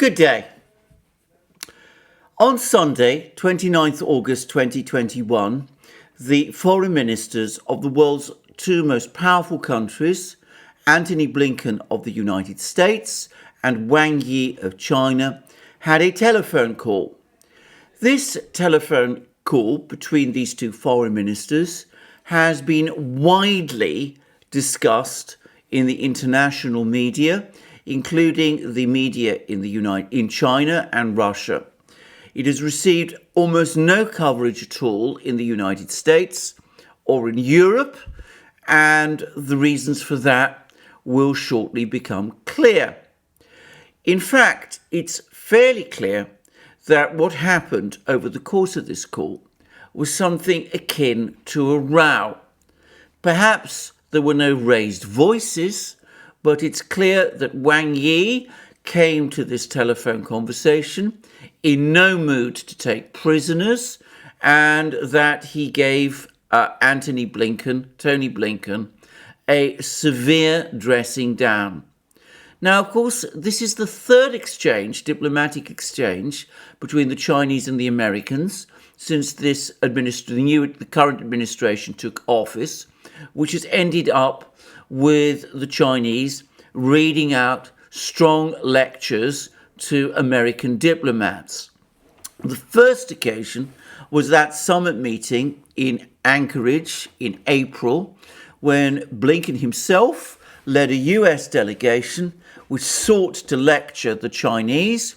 Good day. On Sunday, 29th August 2021, the foreign ministers of the world's two most powerful countries, Antony Blinken of the United States and Wang Yi of China, had a telephone call. This telephone call between these two foreign ministers has been widely discussed in the international media, including the media in China and Russia. It has received almost no coverage at all in the United States or in Europe, and the reasons for that will shortly become clear. In fact, it's fairly clear that what happened over the course of this call was something akin to a row. Perhaps there were no raised voices, but it's clear that Wang Yi came to this telephone conversation in no mood to take prisoners, and that he gave Tony Blinken, a severe dressing down. Now, of course, this is the third diplomatic exchange between the Chinese and the Americans since the current administration took office, which has ended up with the Chinese reading out strong lectures to American diplomats. The first occasion was that summit meeting in Anchorage in April, when Blinken himself led a US delegation which sought to lecture the Chinese,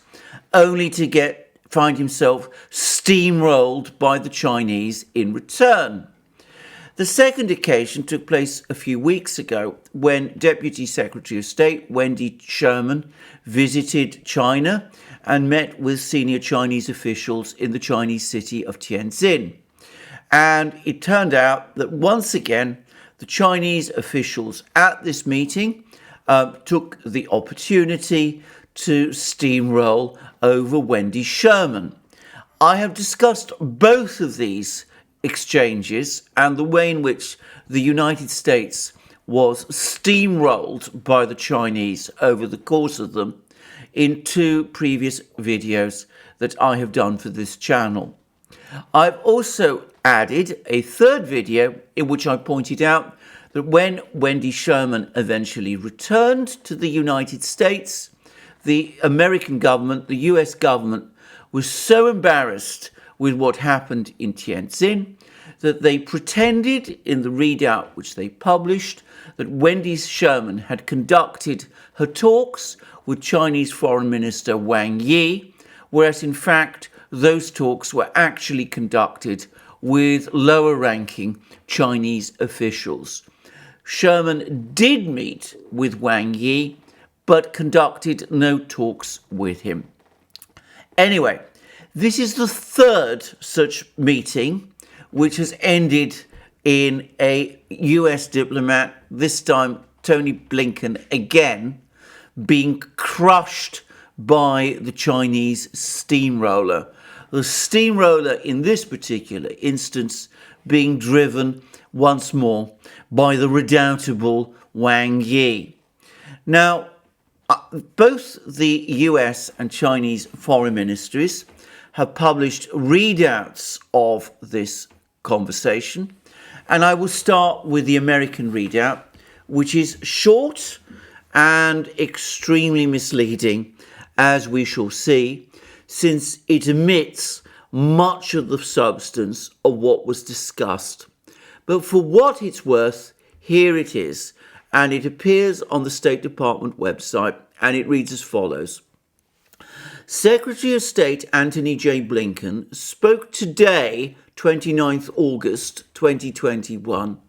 only to find himself steamrolled by the Chinese in return. The second occasion took place a few weeks ago when Deputy Secretary of State Wendy Sherman visited China and met with senior Chinese officials in the Chinese city of Tianjin. And it turned out that once again, the Chinese officials at this meeting took the opportunity to steamroll over Wendy Sherman. I have discussed both of these exchanges and the way in which the United States was steamrolled by the Chinese over the course of them in two previous videos that I have done for this channel. I've also added a third video in which I pointed out that when Wendy Sherman eventually returned to the United States, the American government, the US government, was so embarrassed with what happened in Tianjin that they pretended in the readout which they published that Wendy Sherman had conducted her talks with Chinese Foreign Minister Wang Yi, whereas in fact those talks were actually conducted with lower-ranking Chinese officials. Sherman did meet with Wang Yi, but conducted no talks with him. Anyway, this is the third such meeting which has ended in a US diplomat, this time Tony Blinken again, being crushed by the Chinese steamroller. The steamroller in this particular instance being driven once more by the redoubtable Wang Yi. Now, both the US and Chinese foreign ministries have published readouts of this conversation, and I will start with the American readout, which is short and extremely misleading, as we shall see, since it omits much of the substance of what was discussed. But for what it's worth, here it is, and it appears on the State Department website, and it reads as follows. Secretary of State Antony J. Blinken spoke today, 29th August 2021,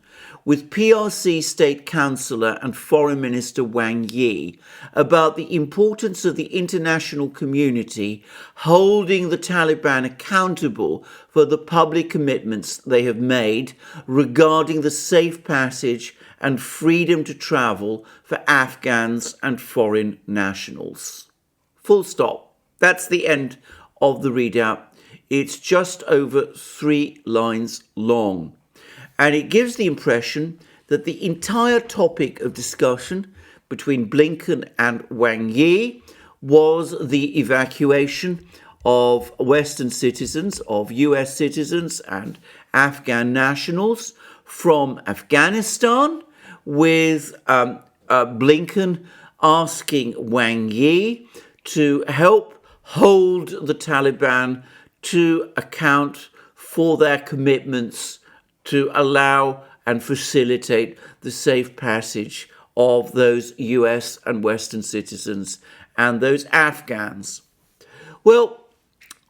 with PRC State Councilor and Foreign Minister Wang Yi about the importance of the international community holding the Taliban accountable for the public commitments they have made regarding the safe passage and freedom to travel for Afghans and foreign nationals. Full stop. That's the end of the readout. It's just over 3 lines long. And it gives the impression that the entire topic of discussion between Blinken and Wang Yi was the evacuation of Western citizens, of US citizens and Afghan nationals from Afghanistan, with Blinken asking Wang Yi to help hold the Taliban to account for their commitments to allow and facilitate the safe passage of those US and Western citizens and those Afghans. Well,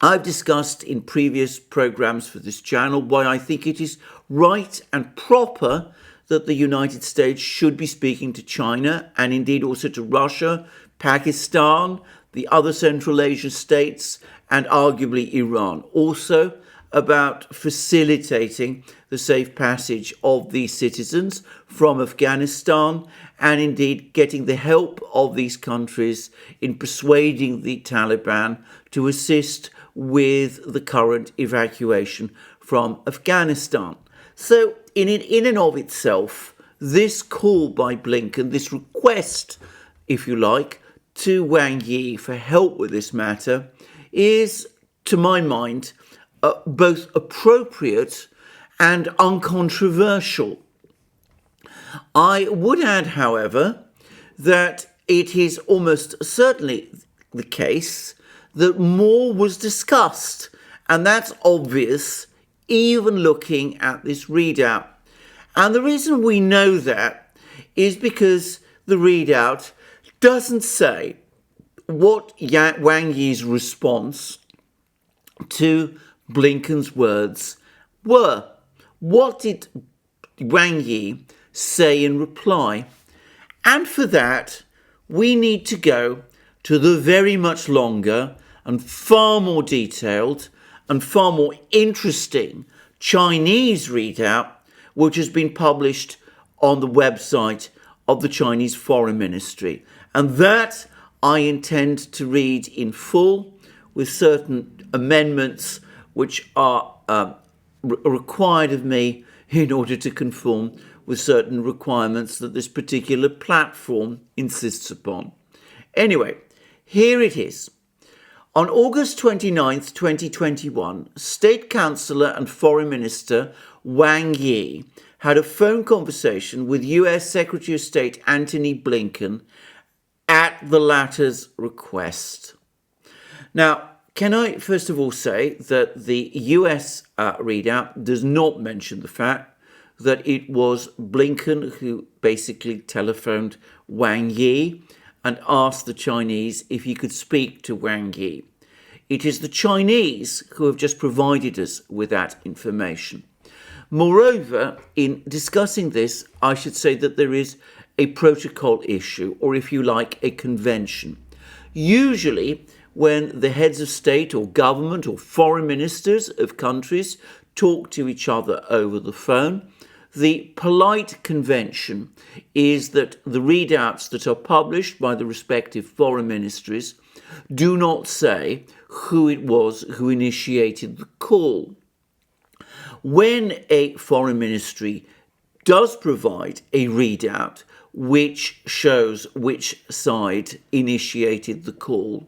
I've discussed in previous programs for this channel why I think it is right and proper that the United States should be speaking to China and indeed also to Russia, Pakistan, the other Central Asian states, and arguably Iran, also about facilitating the safe passage of these citizens from Afghanistan and indeed getting the help of these countries in persuading the Taliban to assist with the current evacuation from Afghanistan. So in and of itself, this call by Blinken, this request, if you like, to Wang Yi for help with this matter is, to my mind, both appropriate and uncontroversial. I would add, however, that it is almost certainly the case that more was discussed, and that's obvious even looking at this readout. And the reason we know that is because the readout doesn't say what Wang Yi's response to Blinken's words were. What did Wang Yi say in reply? And for that, we need to go to the very much longer and far more detailed and far more interesting Chinese readout, which has been published on the website of the Chinese Foreign Ministry. And that I intend to read in full with certain amendments which are required of me in order to conform with certain requirements that this particular platform insists upon. Anyway, here it is. On August 29th, 2021, State Councilor and Foreign Minister Wang Yi had a phone conversation with US Secretary of State Antony Blinken at the latter's request. Now, can I first of all say that the US readout does not mention the fact that it was Blinken who basically telephoned Wang Yi and asked the Chinese if he could speak to Wang Yi. It is the Chinese who have just provided us with that information. Moreover, in discussing this, I should say that there is a protocol issue, or if you like, a convention. Usually, when the heads of state or government or foreign ministers of countries talk to each other over the phone, the polite convention is that the readouts that are published by the respective foreign ministries do not say who it was who initiated the call. When a foreign ministry does provide a readout which shows which side initiated the call,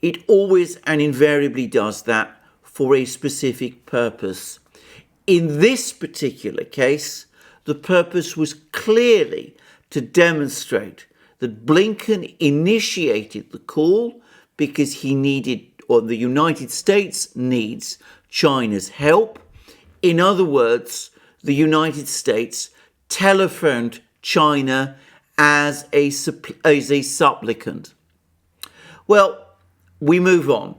it always and invariably does that for a specific purpose. In this particular case, the purpose was clearly to demonstrate that Blinken initiated the call because he needed, or the United States needs, China's help. In other words, the United States telephoned China as a supplicant. Well, we move on.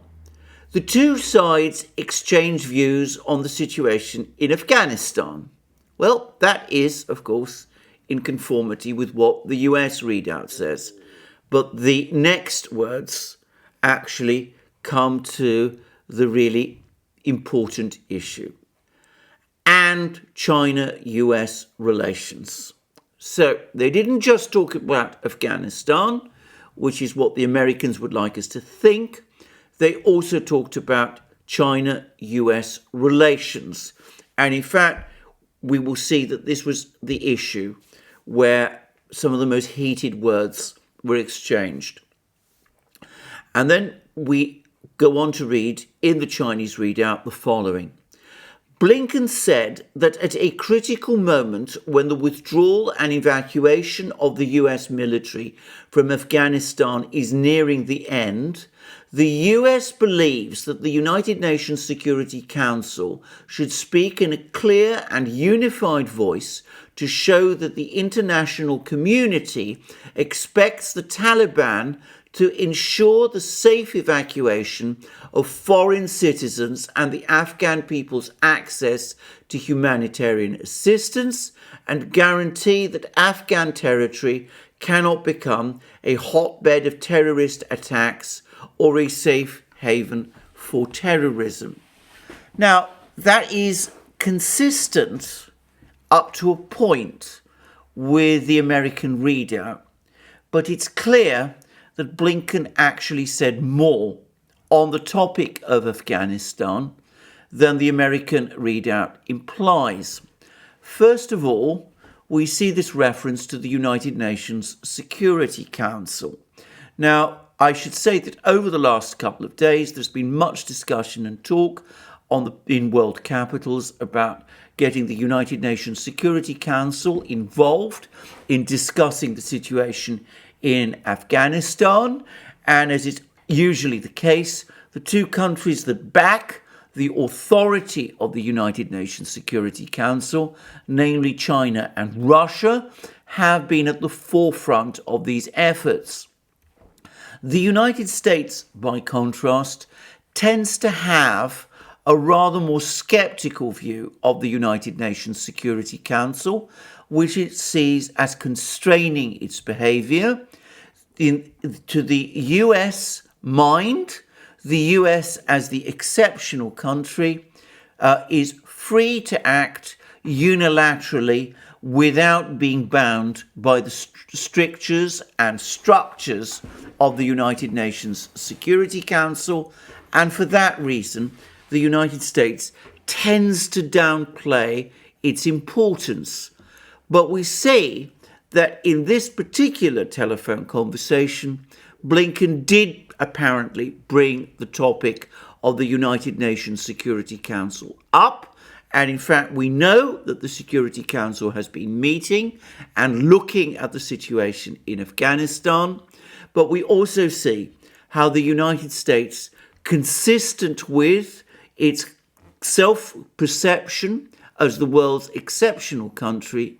The two sides exchange views on the situation in Afghanistan. Well, that is, of course, in conformity with what the US readout says. But the next words actually come to the really important issue. And China-US relations. So they didn't just talk about Afghanistan, which is what the Americans would like us to think. They also talked about China-US relations. And in fact, we will see that this was the issue where some of the most heated words were exchanged. And then we go on to read in the Chinese readout the following. Blinken said that at a critical moment when the withdrawal and evacuation of the US military from Afghanistan is nearing the end, the US believes that the United Nations Security Council should speak in a clear and unified voice to show that the international community expects the Taliban to ensure the safe evacuation of foreign citizens and the Afghan people's access to humanitarian assistance and guarantee that Afghan territory cannot become a hotbed of terrorist attacks or a safe haven for terrorism. Now, that is consistent up to a point with the American readout, but it's clear that Blinken actually said more on the topic of Afghanistan than the American readout implies. First of all, we see this reference to the United Nations Security Council. Now, I should say that over the last couple of days, there's been much discussion and talk in world capitals about getting the United Nations Security Council involved in discussing the situation in Afghanistan. And as is usually the case, the two countries that back the authority of the United Nations Security Council, namely China and Russia, have been at the forefront of these efforts. The United States, by contrast, tends to have a rather more skeptical view of the United Nations Security Council, which it sees as constraining its behaviour. To the US mind, the US as the exceptional country is free to act unilaterally without being bound by the strictures and structures of the United Nations Security Council. And for that reason, the United States tends to downplay its importance. But we see that in this particular telephone conversation, Blinken did apparently bring the topic of the United Nations Security Council up. And in fact, we know that the Security Council has been meeting and looking at the situation in Afghanistan. But we also see how the United States, consistent with its self-perception as the world's exceptional country,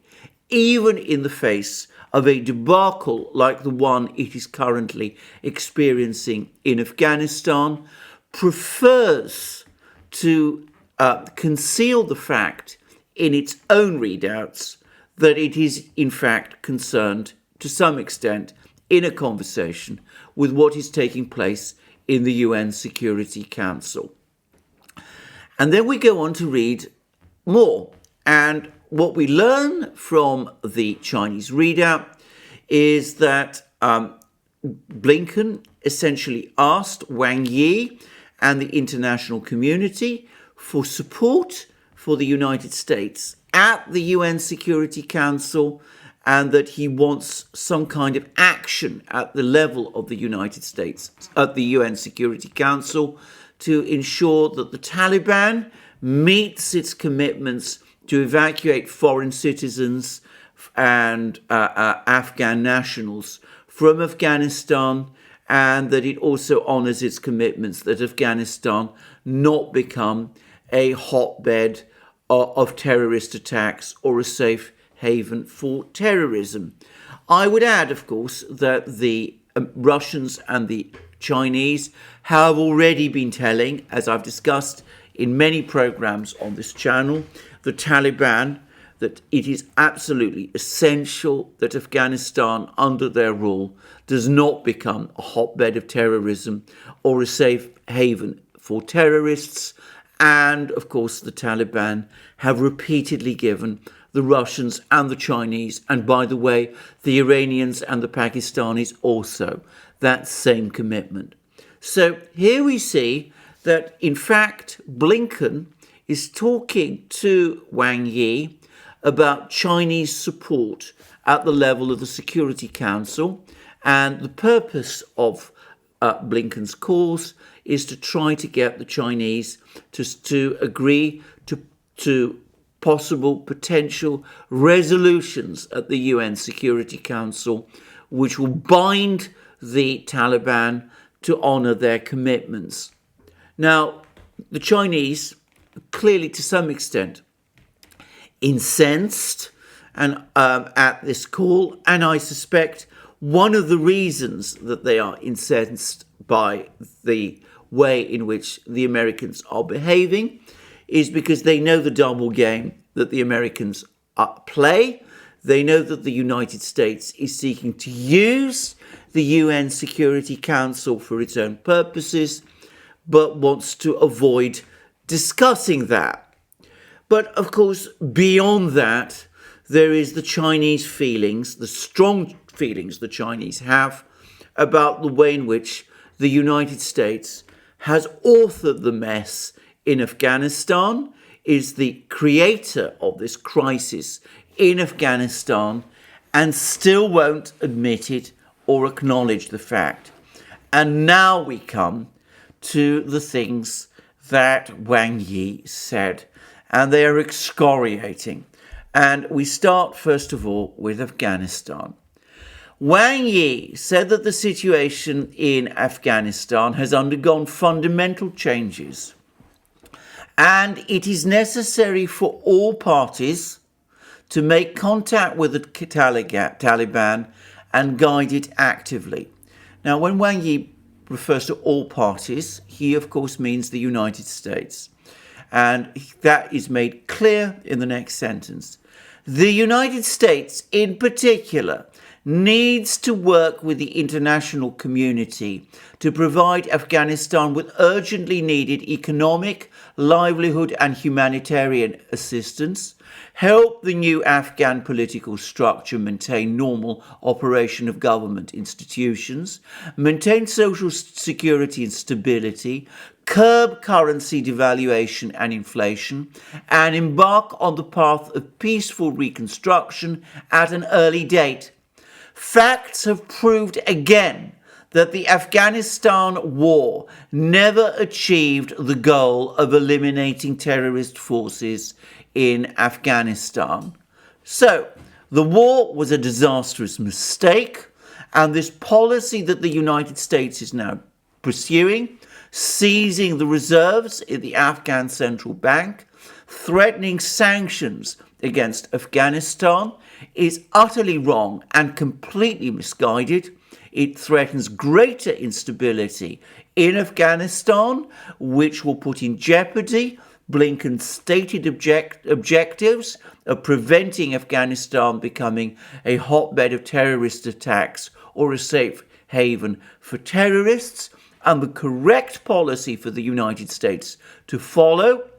even in the face of a debacle like the one it is currently experiencing in Afghanistan, prefers to conceal the fact in its own readouts that it is in fact concerned to some extent in a conversation with what is taking place in the UN Security Council. And then we go on to read more. And what we learn from the Chinese readout is that Blinken essentially asked Wang Yi and the international community for support for the United States at the UN Security Council, and that he wants some kind of action at the level of the United States, at the UN Security Council, to ensure that the Taliban meets its commitments to evacuate foreign citizens and Afghan nationals from Afghanistan, and that it also honours its commitments that Afghanistan not become a hotbed of terrorist attacks or a safe haven for terrorism. I would add, of course, that the Russians and the Chinese have already been telling, as I've discussed in many programs on this channel, the Taliban that it is absolutely essential that Afghanistan, under their rule, does not become a hotbed of terrorism or a safe haven for terrorists. And, of course, the Taliban have repeatedly given the Russians and the Chinese, and by the way, the Iranians and the Pakistanis also, that same commitment. So here we see that, in fact, Blinken is talking to Wang Yi about Chinese support at the level of the Security Council, and the purpose of Blinken's calls is to try to get the Chinese to agree to possible potential resolutions at the UN Security Council, which will bind the Taliban to honour their commitments. Now, the Chinese, clearly to some extent, incensed and at this call, and I suspect one of the reasons that they are incensed by the way in which the Americans are behaving is because they know the double game that the Americans play. They know that the United States is seeking to use the UN Security Council for its own purposes, but wants to avoid discussing that. But of course, beyond that, there is the Chinese feelings, the strong feelings the Chinese have about the way in which the United States has authored the mess in Afghanistan, is the creator of this crisis in Afghanistan, and still won't admit it or acknowledge the fact. And now we come to the things that Wang Yi said, and they are excoriating. And we start, first of all, with Afghanistan. Wang Yi said that the situation in Afghanistan has undergone fundamental changes, and it is necessary for all parties to make contact with the Taliban and guide it actively. Now, when Wang Yi refers to all parties, he of course means the United States. And that is made clear in the next sentence. The United States, in particular, needs to work with the international community to provide Afghanistan with urgently needed economic, livelihood and humanitarian assistance, help the new Afghan political structure maintain normal operation of government institutions, maintain social security and stability, curb currency devaluation and inflation, and embark on the path of peaceful reconstruction at an early date. Facts have proved again that the Afghanistan war never achieved the goal of eliminating terrorist forces in Afghanistan. So, the war was a disastrous mistake, and this policy that the United States is now pursuing, seizing the reserves in the Afghan central bank, threatening sanctions against Afghanistan, is utterly wrong and completely misguided. It threatens greater instability in Afghanistan, which will put in jeopardy Blinken's stated objectives of preventing Afghanistan becoming a hotbed of terrorist attacks or a safe haven for terrorists. And the correct policy for the United States to follow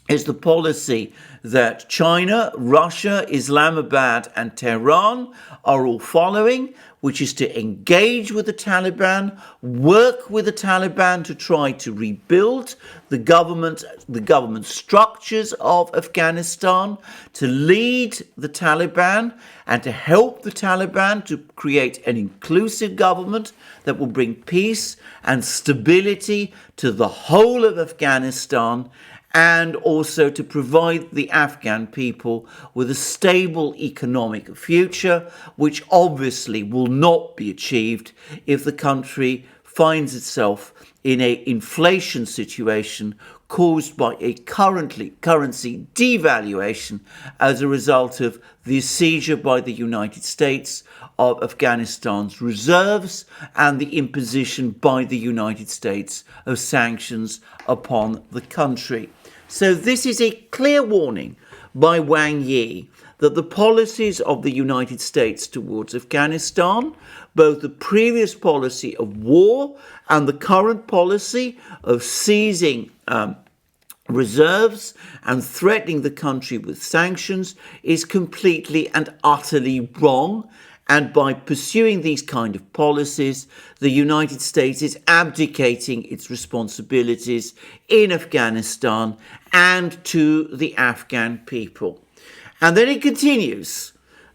is the policy that China, Russia, Islamabad and Tehran are all following, which is to engage with the Taliban, work with the Taliban to try to rebuild the government structures of Afghanistan, to lead the Taliban and to help the Taliban to create an inclusive government that will bring peace and stability to the whole of Afghanistan, and also to provide the Afghan people with a stable economic future, which obviously will not be achieved if the country finds itself in an inflation situation caused by a currency devaluation as a result of the seizure by the United States of Afghanistan's reserves and the imposition by the United States of sanctions upon the country. So this is a clear warning by Wang Yi that the policies of the United States towards Afghanistan, both the previous policy of war and the current policy of seizing reserves and threatening the country with sanctions, is completely and utterly wrong. And by pursuing these kind of policies, the United States is abdicating its responsibilities in Afghanistan and to the Afghan people. And then it continues.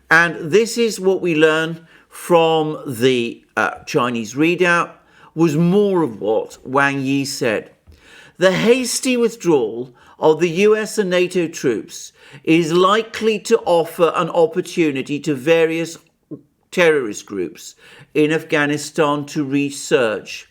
And this is what we learn from the Chinese readout. was more of what Wang Yi said. The hasty withdrawal of the US and NATO troops is likely to offer an opportunity to various terrorist groups in Afghanistan to resurge.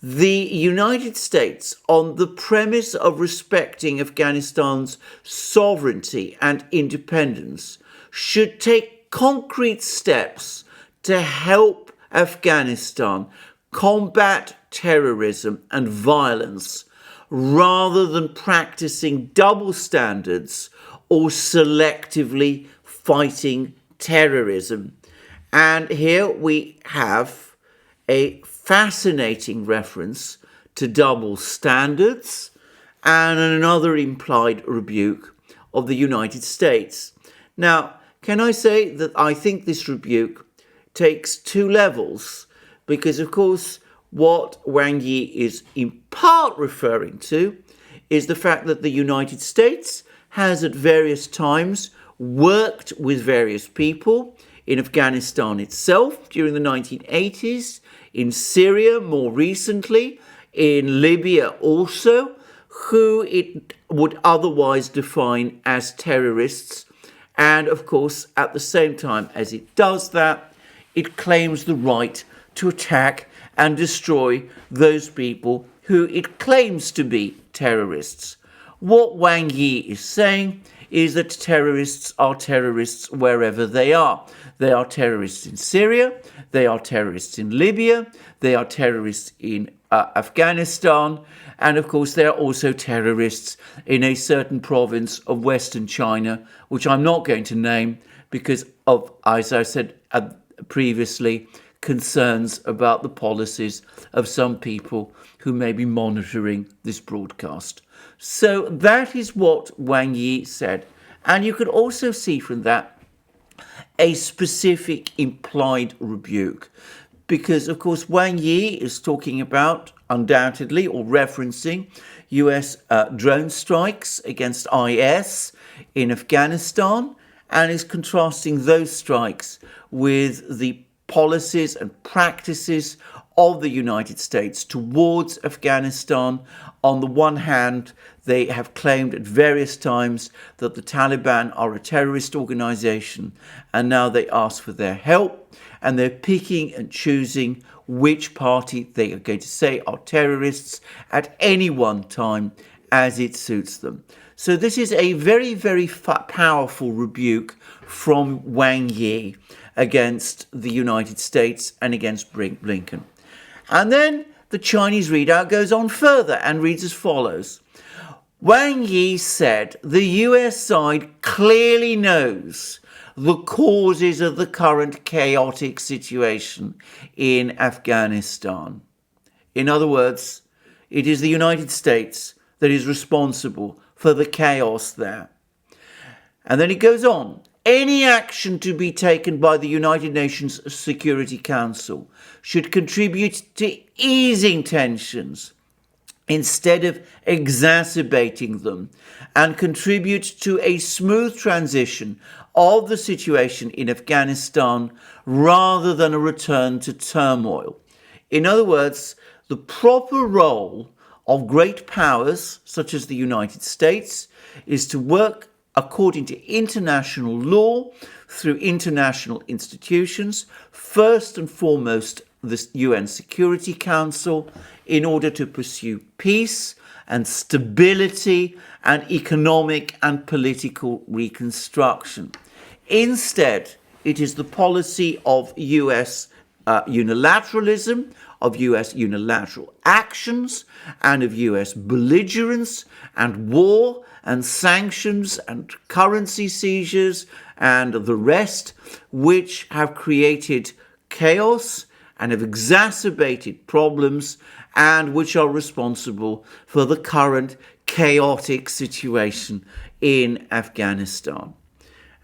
The United States, on the premise of respecting Afghanistan's sovereignty and independence, should take concrete steps to help Afghanistan combat terrorism and violence, rather than practicing double standards or selectively fighting terrorism. And here we have a fascinating reference to double standards and another implied rebuke of the United States. Now, can I say that I think this rebuke takes two levels, because of course what Wang Yi is in part referring to is the fact that the United States has at various times worked with various people in Afghanistan itself during the 1980s, in Syria more recently, in Libya also, who it would otherwise define as terrorists. And of course, at the same time as it does that, it claims the right to attack and destroy those people who it claims to be terrorists. What Wang Yi is saying is that terrorists are terrorists wherever they are. They are terrorists in Syria, they are terrorists in Libya, they are terrorists in Afghanistan, and of course they are also terrorists in a certain province of Western China, which I'm not going to name because of, as I said previously, concerns about the policies of some people who may be monitoring this broadcast. So that is what Wang Yi said. And you could also see from that a specific implied rebuke, because of course Wang Yi is talking about, undoubtedly, or referencing US drone strikes against IS in Afghanistan, and is contrasting those strikes with the policies and practices of the United States towards Afghanistan. On the one hand, they have claimed at various times that the Taliban are a terrorist organization, and now they ask for their help, and they're picking and choosing which party they are going to say are terrorists at any one time as it suits them. So this is a very, very powerful rebuke from Wang Yi against the United States and against Blinken. And then the Chinese readout goes on further and reads as follows. Wang Yi said the US side clearly knows the causes of the current chaotic situation in Afghanistan. In other words, it is the United States that is responsible for the chaos there. And then it goes on. Any action to be taken by the United Nations Security Council should contribute to easing tensions instead of exacerbating them, and contribute to a smooth transition of the situation in Afghanistan rather than a return to turmoil. In other words, the proper role of great powers such as the United States is to work according to international law through international institutions, first and foremost the UN Security Council, in order to pursue peace and stability and economic and political reconstruction. Instead, it is the policy of US unilateralism, of US unilateral actions, and of US belligerence and war and sanctions and currency seizures and the rest, which have created chaos and have exacerbated problems, and which are responsible for the current chaotic situation in Afghanistan.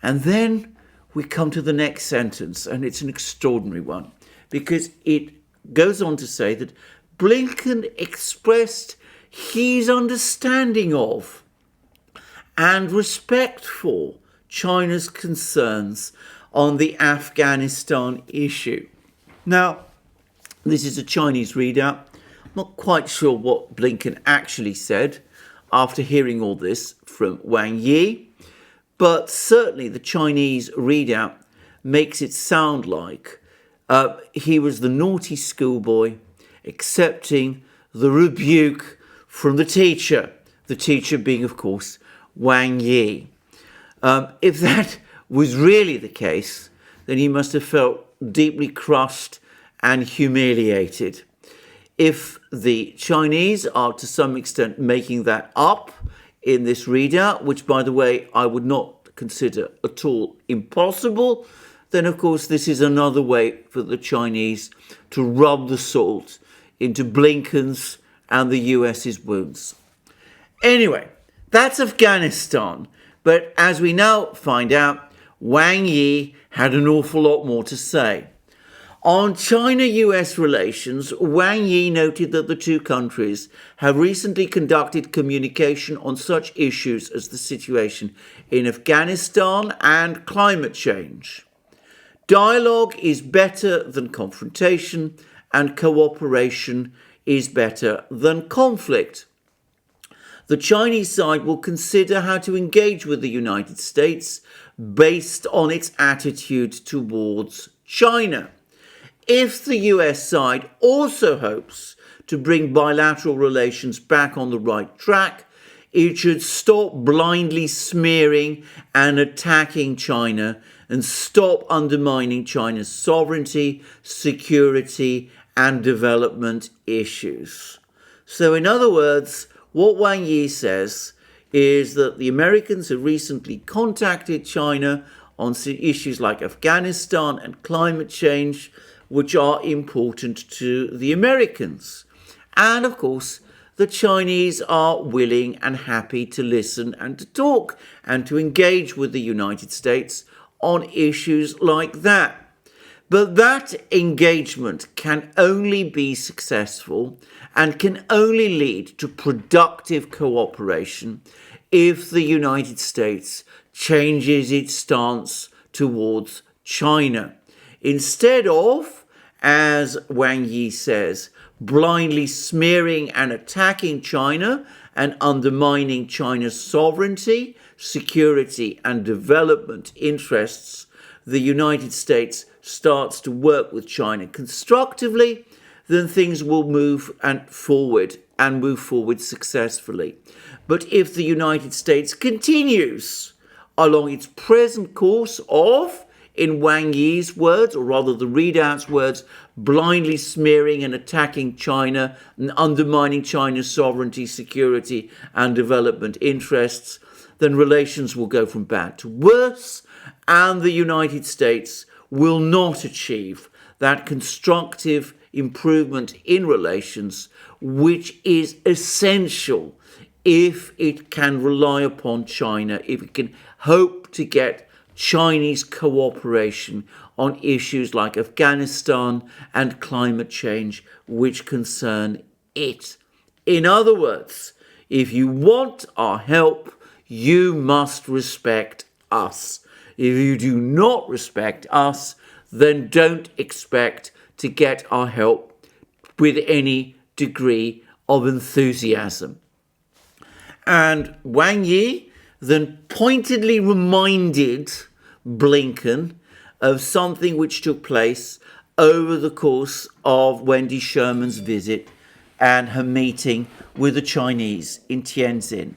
And then we come to the next sentence, and it's an extraordinary one, because it goes on to say that Blinken expressed his understanding of and respect for China's concerns on the Afghanistan issue. Now, This is a Chinese readout. I'm not quite sure what Blinken actually said after hearing all this from Wang Yi, but certainly the Chinese readout makes it sound like he was the naughty schoolboy accepting the rebuke from the teacher being, of course, Wang Yi. If that was really the case, then he must have felt deeply crushed and humiliated. If the Chinese are to some extent making that up in this readout, which, by the way, I would not consider at all impossible, then of course this is another way for the Chinese to rub the salt into Blinken's and the US's wounds. Anyway, that's Afghanistan. But as we now find out, Wang Yi had an awful lot more to say. On China-US relations, Wang Yi noted that the two countries have recently conducted communication on such issues as the situation in Afghanistan and climate change. Dialogue is better than confrontation, and cooperation is better than conflict. The Chinese side will consider how to engage with the United States based on its attitude towards China. If the US side also hopes to bring bilateral relations back on the right track, it should stop blindly smearing and attacking China and stop undermining China's sovereignty, security, and development issues. So in other words, what Wang Yi says is that the Americans have recently contacted China on issues like Afghanistan and climate change, which are important to the Americans. And of course, the Chinese are willing and happy to listen and to talk and to engage with the United States on issues like that. But that engagement can only be successful and can only lead to productive cooperation if the United States changes its stance towards China. Instead of, as Wang Yi says, blindly smearing and attacking China and undermining China's sovereignty, security, and development interests, the United States starts to work with China constructively, then things will move forward successfully. But if the United States continues along its present course of, in Wang Yi's words, or rather the readout's words, blindly smearing and attacking China and undermining China's sovereignty, security, and development interests, then relations will go from bad to worse, and the United States will not achieve that constructive improvement in relations, which is essential if it can rely upon China, if it can hope to get Chinese cooperation on issues like Afghanistan and climate change, which concern it. In other words, if you want our help, you must respect us. If you do not respect us, then don't expect to get our help with any degree of enthusiasm. And Wang Yi then pointedly reminded Blinken of something which took place over the course of Wendy Sherman's visit and her meeting with the Chinese in Tianjin.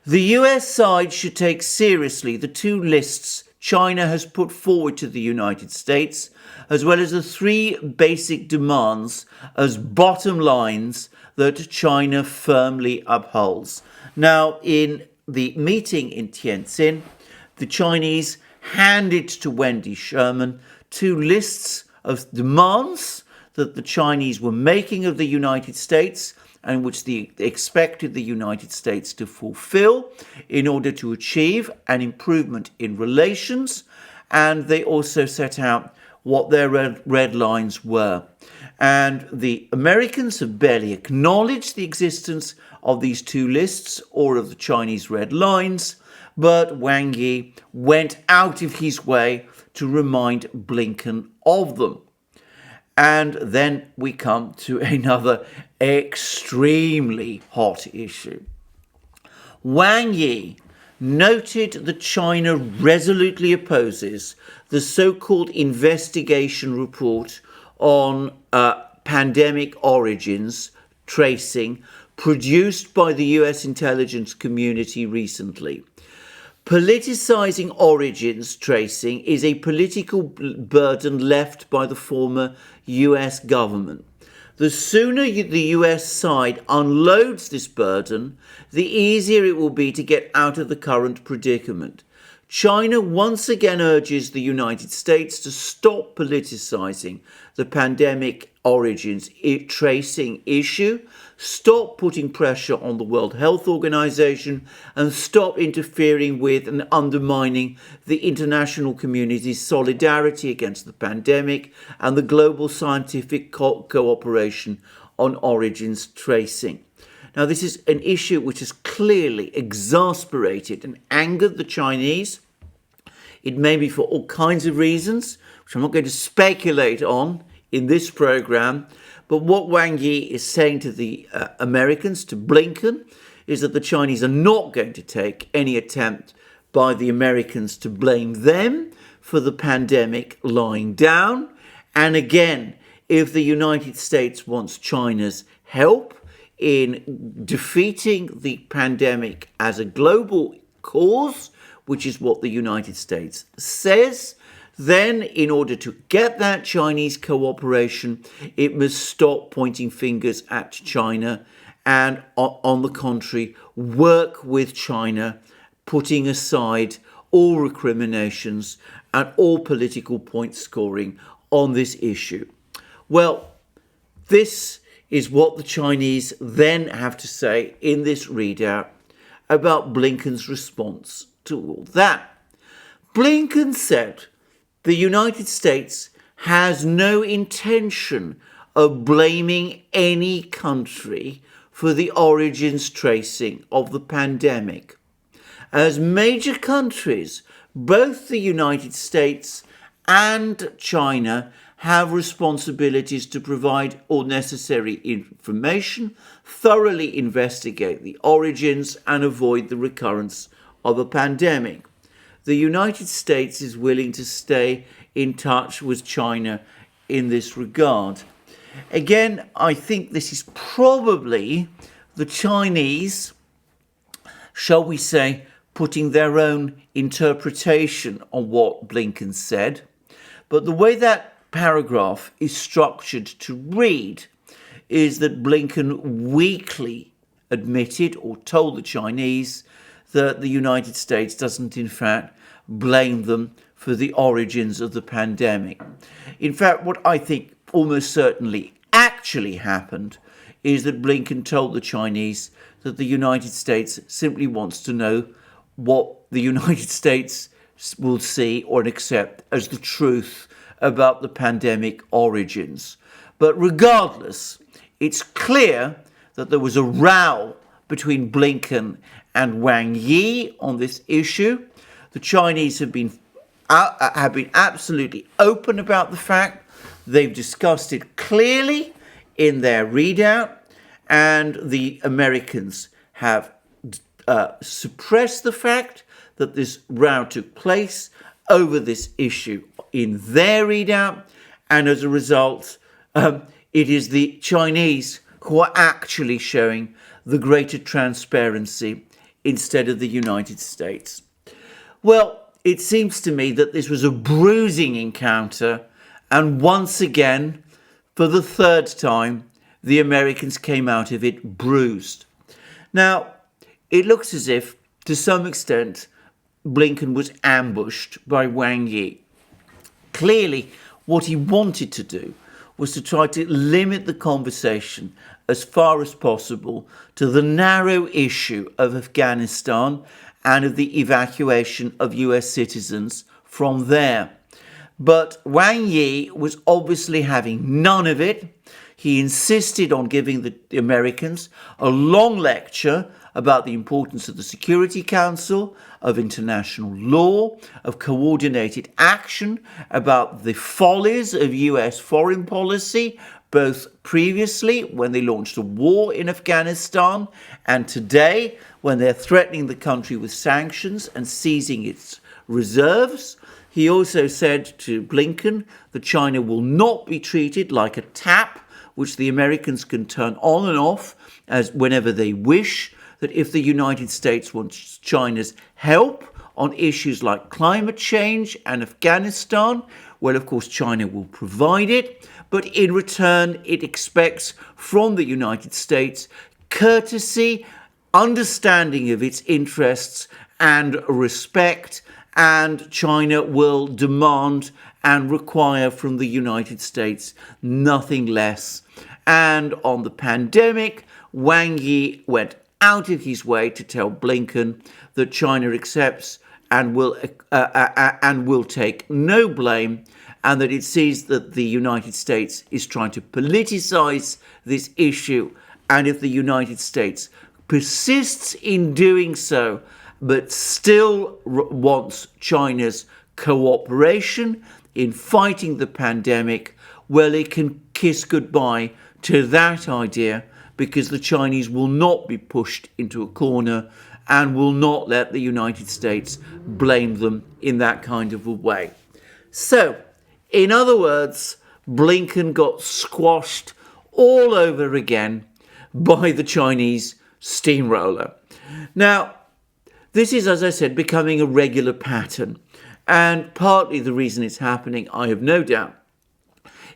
The US side should take seriously the two lists China has put forward to the United States, as well as the three basic demands as bottom lines that China firmly upholds. Now, in the meeting in Tianjin, the Chinese handed to Wendy Sherman two lists of demands that the Chinese were making of the United States and which they expected the United States to fulfill in order to achieve an improvement in relations. And they also set out what their red lines were. And the Americans have barely acknowledged the existence of these two lists or of the Chinese red lines, but Wang Yi went out of his way to remind Blinken of them. And then we come to another extremely hot issue. Wang Yi noted that China resolutely opposes the so-called investigation report on pandemic origins tracing produced by the US intelligence community recently. Politicizing origins tracing is a political burden left by the former US government. The sooner the US side unloads this burden, the easier it will be to get out of the current predicament. China once again urges the United States to stop politicizing the pandemic origins tracing issue, stop putting pressure on the World Health Organization, and stop interfering with and undermining the international community's solidarity against the pandemic and the global scientific cooperation on origins tracing. Now, this is an issue which has clearly exasperated and angered the Chinese. It may be for all kinds of reasons, which I'm not going to speculate on in this program. But what Wang Yi is saying to the Americans, to Blinken, is that the Chinese are not going to take any attempt by the Americans to blame them for the pandemic lying down. And again, if the United States wants China's help in defeating the pandemic as a global cause, which is what the United States says, then in order to get that Chinese cooperation, it must stop pointing fingers at China and, on the contrary, work with China, putting aside all recriminations and all political point scoring on this issue. Well, this is what the Chinese then have to say in this readout about Blinken's response to all that. Blinken said the United States has no intention of blaming any country for the origins tracing of the pandemic. As major countries, both the United States and China have responsibilities to provide all necessary information, thoroughly investigate the origins, and avoid the recurrence of a pandemic. The United States is willing to stay in touch with China in this regard. Again, I think this is probably the Chinese, shall we say, putting their own interpretation on what Blinken said. But the way that paragraph is structured to read is that Blinken weakly admitted or told the Chinese that the United States doesn't in fact blame them for the origins of the pandemic. In fact, what I think almost certainly actually happened is that Blinken told the Chinese that the United States simply wants to know what the United States will see or accept as the truth about the pandemic origins. But regardless, it's clear that there was a row between Blinken and Wang Yi on this issue. The Chinese have been absolutely open about the fact. They've discussed it clearly in their readout, and the Americans have suppressed the fact that this row took place over this issue in their readout, and as a result, it is the Chinese who are actually showing the greater transparency instead of the United States. Well, it seems to me that this was a bruising encounter, and once again, for the third time, the Americans came out of it bruised. Now, it looks as if, to some extent, Blinken was ambushed by Wang Yi. Clearly, what he wanted to do was to try to limit the conversation as far as possible to the narrow issue of Afghanistan and of the evacuation of US citizens from there. But Wang Yi was obviously having none of it. He insisted on giving the Americans a long lecture about the importance of the Security Council, of international law, of coordinated action, about the follies of US foreign policy, both previously when they launched a war in Afghanistan and today when they're threatening the country with sanctions and seizing its reserves. He also said to Blinken that China will not be treated like a tap which the Americans can turn on and off as whenever they wish, that if the United States wants China's help on issues like climate change and Afghanistan, well, of course, China will provide it, but in return, it expects from the United States courtesy, understanding of its interests, and respect, and China will demand and require from the United States nothing less. And on the pandemic, Wang Yi went out of his way to tell Blinken that China accepts and will take no blame, and that it sees that the United States is trying to politicize this issue, and if the United States persists in doing so but still wants China's cooperation in fighting the pandemic, well, it can kiss goodbye to that idea, because the Chinese will not be pushed into a corner and will not let the United States blame them in that kind of a way. So, in other words, Blinken got squashed all over again by the Chinese steamroller. Now, this is, as I said, becoming a regular pattern. And partly the reason it's happening, I have no doubt,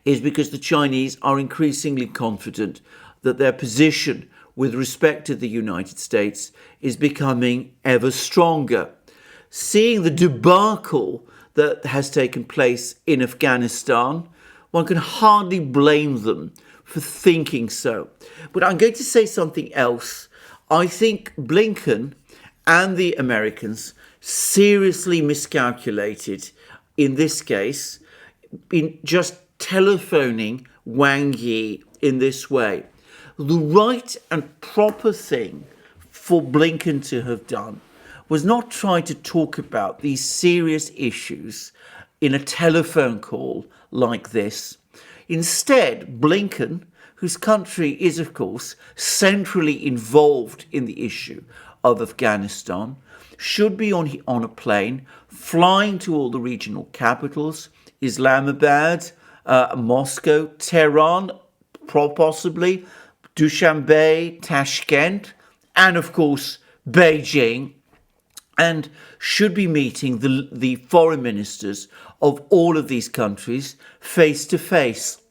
is because the Chinese are increasingly confident that their position with respect to the United States is becoming ever stronger. Seeing the debacle that has taken place in Afghanistan, one can hardly blame them for thinking so. But I'm going to say something else. I think Blinken and the Americans seriously miscalculated in this case in just telephoning Wang Yi in this way. The right and proper thing for Blinken to have done was not try to talk about these serious issues in a telephone call like this. Instead, Blinken, whose country is, of course, centrally involved in the issue of Afghanistan, should be on a plane flying to all the regional capitals, Islamabad, Moscow, Tehran, possibly, Dushanbe, Tashkent, and of course Beijing, and should be meeting the foreign ministers of all of these countries face to face.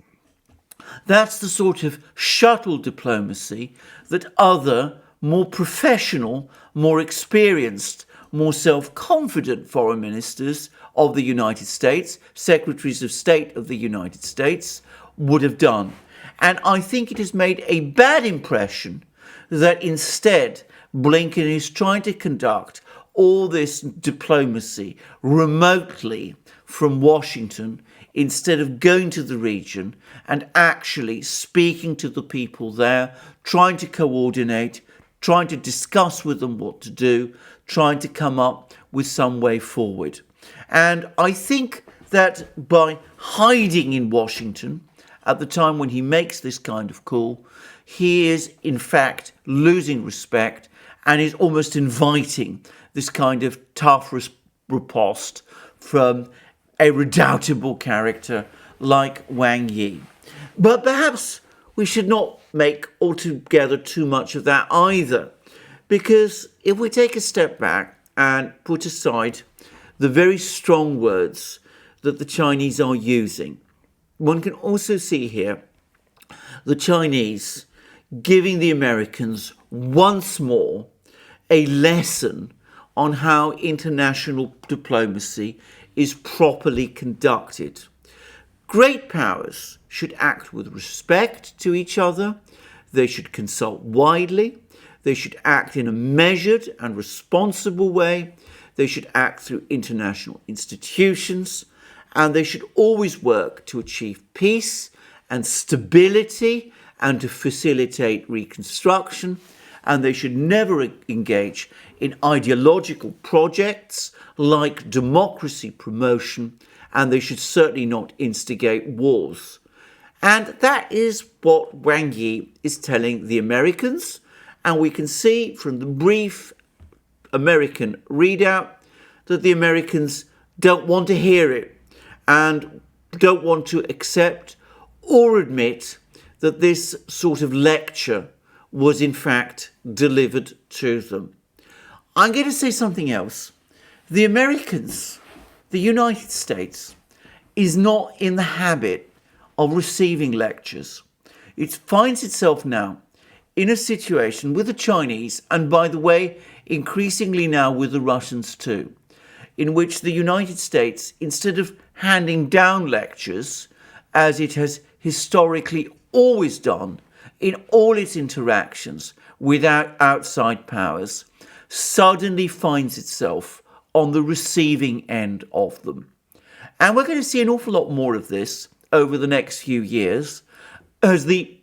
That's the sort of shuttle diplomacy that other, more professional, more experienced, more self-confident foreign ministers of the United States, secretaries of state of the United States, would have done. And I think it has made a bad impression that instead Blinken is trying to conduct all this diplomacy remotely from Washington instead of going to the region and actually speaking to the people there, trying to coordinate, trying to discuss with them what to do, trying to come up with some way forward. And I think that by hiding in Washington at the time when he makes this kind of call, he is in fact losing respect and is almost inviting this kind of tough riposte from a redoubtable character like Wang Yi. But perhaps we should not make altogether too much of that either, because if we take a step back and put aside the very strong words that the Chinese are using, one can also see here the Chinese giving the Americans once more a lesson on how international diplomacy is properly conducted. Great powers should act with respect to each other. They should consult widely. They should act in a measured and responsible way. They should act through international institutions. And they should always work to achieve peace and stability and to facilitate reconstruction, and they should never engage in ideological projects like democracy promotion, and they should certainly not instigate wars. And that is what Wang Yi is telling the Americans, and we can see from the brief American readout that the Americans don't want to hear it and don't want to accept or admit that this sort of lecture was in fact delivered to them. I'm going to say something else. The Americans, the United States, is not in the habit of receiving lectures. It finds itself now in a situation with the Chinese, and by the way, increasingly now with the Russians too, in which the United States, instead of handing down lectures, as it has historically always done in all its interactions with outside powers, suddenly finds itself on the receiving end of them. And we're going to see an awful lot more of this over the next few years as the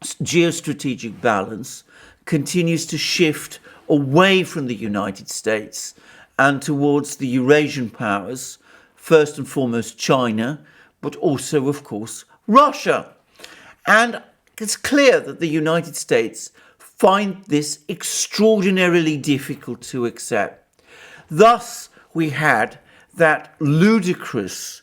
geostrategic balance continues to shift away from the United States and towards the Eurasian powers, first and foremost China, but also, of course, Russia. And it's clear that the United States find this extraordinarily difficult to accept. Thus, we had that ludicrous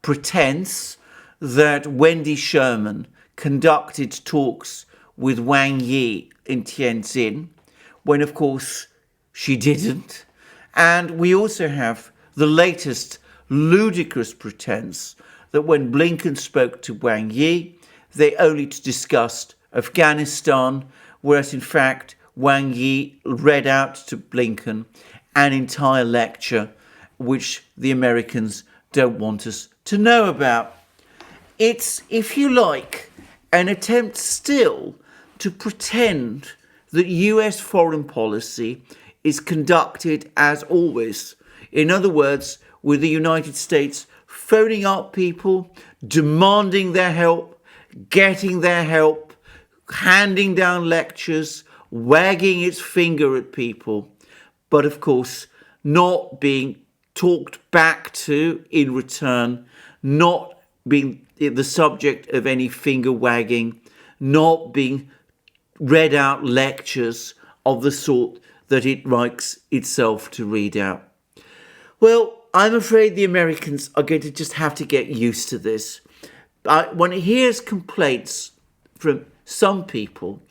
pretense that Wendy Sherman conducted talks with Wang Yi in Tianjin, when of course she didn't. And we also have the latest ludicrous pretense that when Blinken spoke to Wang Yi, they only discussed Afghanistan, whereas in fact Wang Yi read out to Blinken an entire lecture which the Americans don't want us to know about. It's, if you like, an attempt still to pretend that US foreign policy is conducted as always. In other words, with the United States phoning up people, demanding their help, getting their help, handing down lectures, wagging its finger at people, but of course not being talked back to in return, not being the subject of any finger wagging, not being read out lectures of the sort that it likes itself to read out. Well, I'm afraid the Americans are going to just have to get used to this. When it hears complaints from some people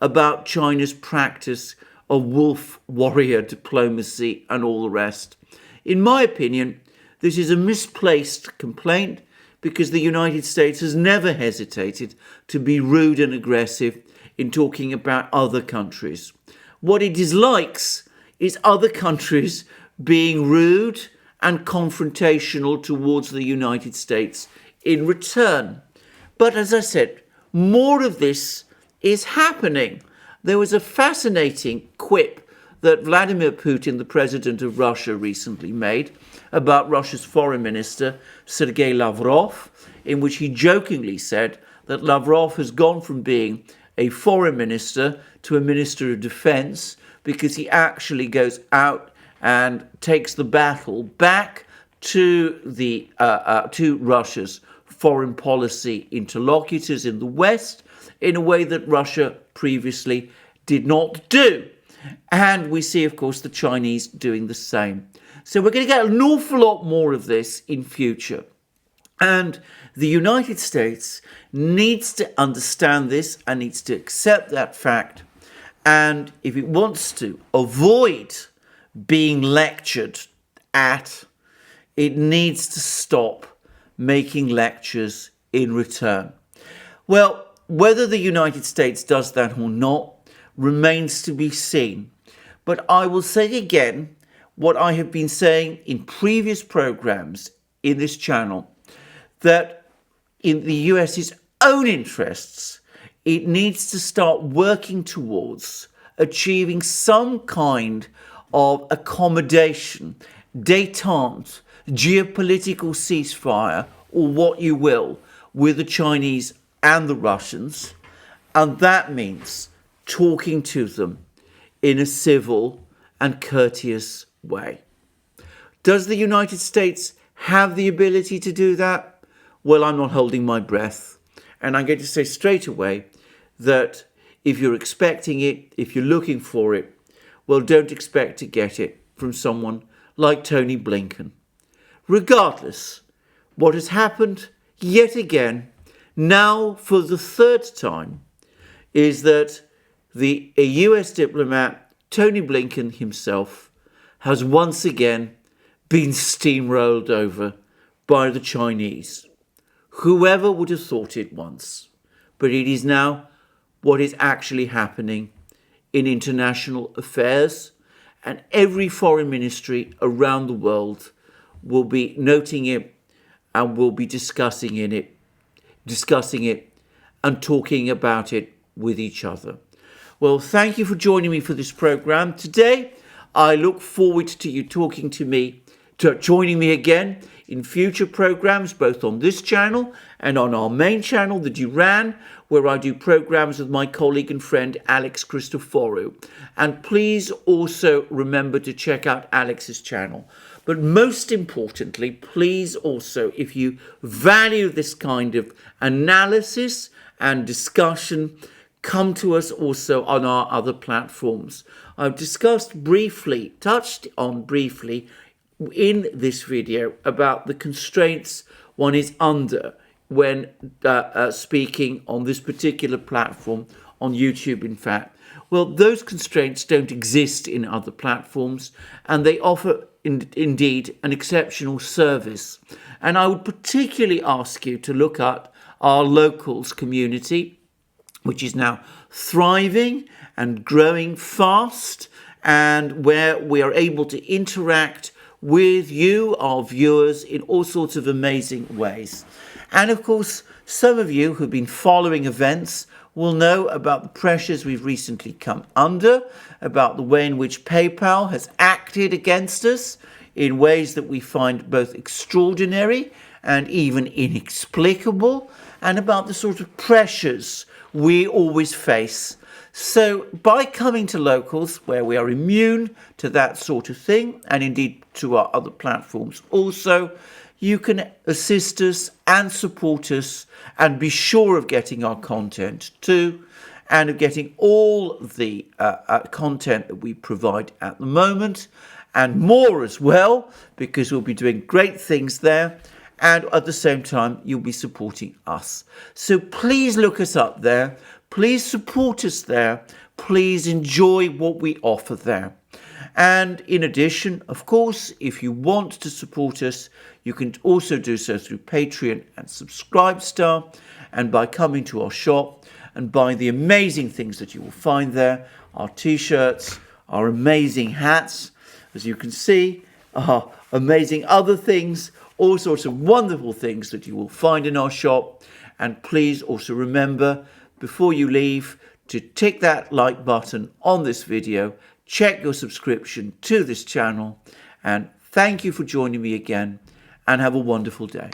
about China's practice of wolf warrior diplomacy and all the rest, in my opinion, this is a misplaced complaint because the United States has never hesitated to be rude and aggressive in talking about other countries. What it dislikes is other countries being rude and confrontational towards the United States in return. But as I said, more of this is happening. There was a fascinating quip that Vladimir Putin, the president of Russia, recently made about Russia's foreign minister, Sergei Lavrov, in which he jokingly said that Lavrov has gone from being a foreign minister to a minister of defense because he actually goes out and takes the battle back to to Russia's foreign policy interlocutors in the West in a way that Russia previously did not do. And we see, of course, the Chinese doing the same. So we're going to get an awful lot more of this in future. And the United States needs to understand this and needs to accept that fact. And if it wants to avoid being lectured at, it needs to stop making lectures in return. Well, whether the United States does that or not remains to be seen. But I will say again what I have been saying in previous programs in this channel, that in the US's own interests, it needs to start working towards achieving some kind of accommodation, détente, geopolitical ceasefire, or what you will, with the Chinese and the Russians, and that means talking to them in a civil and courteous way. Does the United States have the ability to do that? Well, I'm not holding my breath. And I'm going to say straight away that if you're expecting it, if you're looking for it, well, don't expect to get it from someone like Tony Blinken. Regardless, what has happened yet again, now for the third time, is that a US diplomat, Tony Blinken himself, has once again been steamrolled over by the Chinese. Whoever would have thought it once? But it is now what is actually happening in international affairs, and every foreign ministry around the world will be noting it and will be discussing it and talking about it with each other. Well, thank you for joining me for this program today. I look forward to you joining me again in future programs, both on this channel and on our main channel, the Duran, where I do programs with my colleague and friend Alex Christoforou. And please also remember to check out Alex's channel. But most importantly, please also, if you value this kind of analysis and discussion, come to us also on our other platforms. I've touched on briefly in this video about the constraints one is under when speaking on this particular platform, on YouTube in fact. Well, those constraints don't exist in other platforms, and they offer indeed an exceptional service. And I would particularly ask you to look at our locals community, which is now thriving and growing fast, and where we are able to interact with you, our viewers, in all sorts of amazing ways. And of course, some of you who've been following events will know about the pressures we've recently come under, about the way in which PayPal has acted against us in ways that we find both extraordinary and even inexplicable, and about the sort of pressures we always face. So by coming to Locals, where we are immune to that sort of thing, and indeed to our other platforms also, you can assist us and support us and be sure of getting our content too, and of getting all the content that we provide at the moment, and more as well, because we'll be doing great things there. And at the same time, you'll be supporting us. So please look us up there. Please support us there. Please enjoy what we offer there. And in addition, of course, if you want to support us, you can also do so through Patreon and Subscribestar, and by coming to our shop and buying the amazing things that you will find there, our t-shirts, our amazing hats, as you can see, our amazing other things, all sorts of wonderful things that you will find in our shop. And please also remember, before you leave, to tick that like button on this video, check your subscription to this channel, and thank you for joining me again, and have a wonderful day.